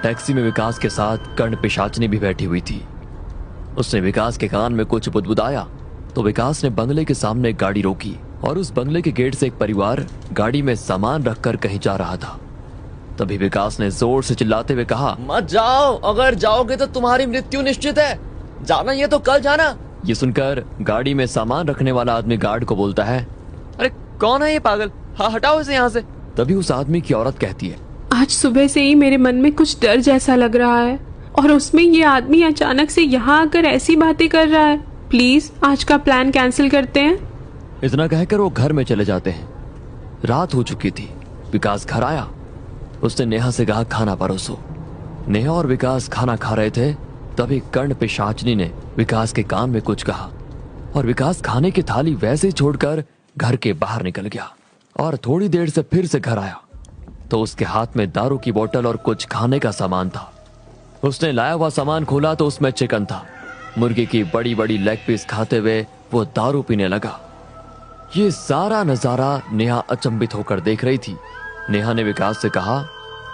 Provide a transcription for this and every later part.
Taxi में विकास के साथ कर्ण पिशाचनी भी बैठी हुई थी। उसने विकास के कान में कुछ बुदबुदाया तो विकास ने बंगले के सामने गाड़ी रोकी और उस बंगले के गेट से एक परिवार गाड़ी में सामान रखकर कहीं जा रहा था। तभी विकास ने जोर से चिल्लाते हुए कहा, मत जाओ, अगर जाओगे तो तुम्हारी मृत्यु निश्चित है। जाना ये तो कल जाना। ये सुनकर गाड़ी में सामान रखने वाला आदमी गार्ड को बोलता है, अरे कौन है ये पागल, हाँ हटाओ इसे यहाँ से। तभी उस आदमी की औरत कहती है, आज सुबह से ही मेरे मन में कुछ डर जैसा लग रहा है और उसमें ये आदमी अचानक से यहाँ आकर ऐसी बातें कर रहा है। प्लीज आज का प्लान कैंसिल करते हैं। इतना कहकर वो घर में चले जाते हैं। रात हो चुकी थी। विकास घर आया। उसने नेहा से कहा, खाना परोसो। नेहा और विकास खाना खा रहे थे। तभी कर्ण पिशाचनी ने विकास के कान में कुछ कहा और विकास खाने की थाली वैसे ही छोड़कर घर के बाहर निकल गया और थोड़ी देर से फिर से घर आया तो उसके हाथ में दारू की बोतल और कुछ खाने का सामान था। उसने लाया हुआ सामान खोला तो उसमें चिकन था। मुर्गी की बड़ी बड़ी लेग पीस खाते हुए वो दारू पीने लगा। ये सारा नजारा नेहा अचंभित होकर देख रही थी। नेहा ने विकास से कहा,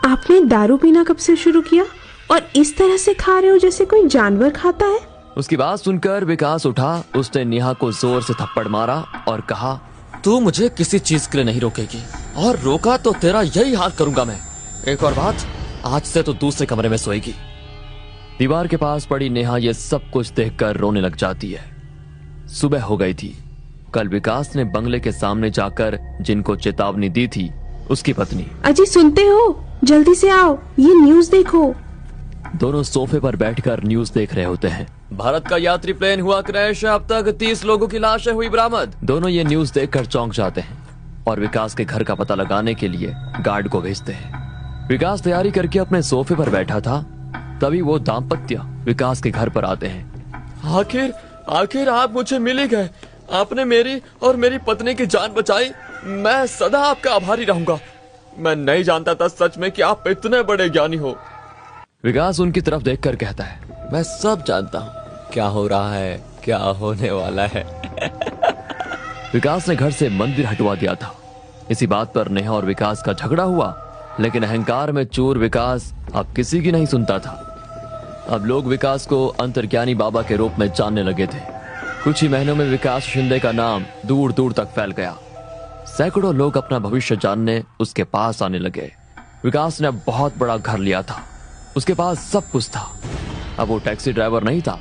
आपने दारू पीना कब से शुरू किया और इस तरह से खा रहे हो जैसे कोई जानवर खाता है? उसकी बात सुनकर विकास उठा। उसने नेहा को जोर से थप्पड़ मारा और कहा, तू मुझे किसी चीज के लिए नहीं रोकेगी और रोका तो तेरा यही हाल करूंगा मैं। एक और बात, आज से तो दूसरे कमरे में सोएगी। दीवार के पास पड़ी नेहा ये सब कुछ देखकर रोने लग जाती है। सुबह हो गई थी। कल विकास ने बंगले के सामने जाकर जिनको चेतावनी दी थी उसकी पत्नी, अजी सुनते हो, जल्दी से आओ, ये न्यूज देखो। दोनों सोफे पर बैठकर न्यूज देख रहे होते हैं। भारत का यात्री प्लेन हुआ क्रैश, अब तक 30 लोगों की लाशें हुई बरामद। दोनों ये न्यूज देखकर चौंक जाते हैं और विकास के घर का पता लगाने के लिए गार्ड को भेजते हैं। विकास तैयारी करके अपने सोफे पर बैठा था। तभी वो दाम्पत्य विकास के घर पर आते हैं। आखिर आप मुझे मिल ही गए। आपने मेरी और मेरी पत्नी की जान बचाई। मैं सदा आपका आभारी रहूंगा। मैं नहीं जानता था सच में कि आप इतने बड़े ज्ञानी हो। विकास उनकी तरफ देखकर कहता है, मैं सब जानता हूँ क्या हो रहा है, क्या होने वाला है। विकास ने घर से मंदिर हटवा दिया था। इसी बात पर नेहा और विकास का झगड़ा हुआ, लेकिन अहंकार में चूर विकास अब किसी की नहीं सुनता था। अब लोग विकास को अंतर्ज्ञानी बाबा के रूप में जानने लगे थे। कुछ ही महीनों में विकास शिंदे का नाम दूर दूर तक फैल गया। सैकड़ों लोग अपना भविष्य जानने उसके पास आने लगे। विकास ने अब बहुत बड़ा घर लिया था। उसके पास सब कुछ था। अब वो टैक्सी ड्राइवर नहीं था,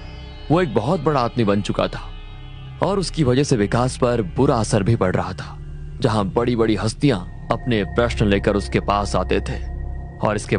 वो एक बहुत बड़ा आदमी बन चुका था और उसकी वजह से विकास पर बुरा असर भी पड़ रहा था। जहां बड़ी बड़ी हस्तियां अपने प्रश्न लेकर उसके पास आते थे और इसके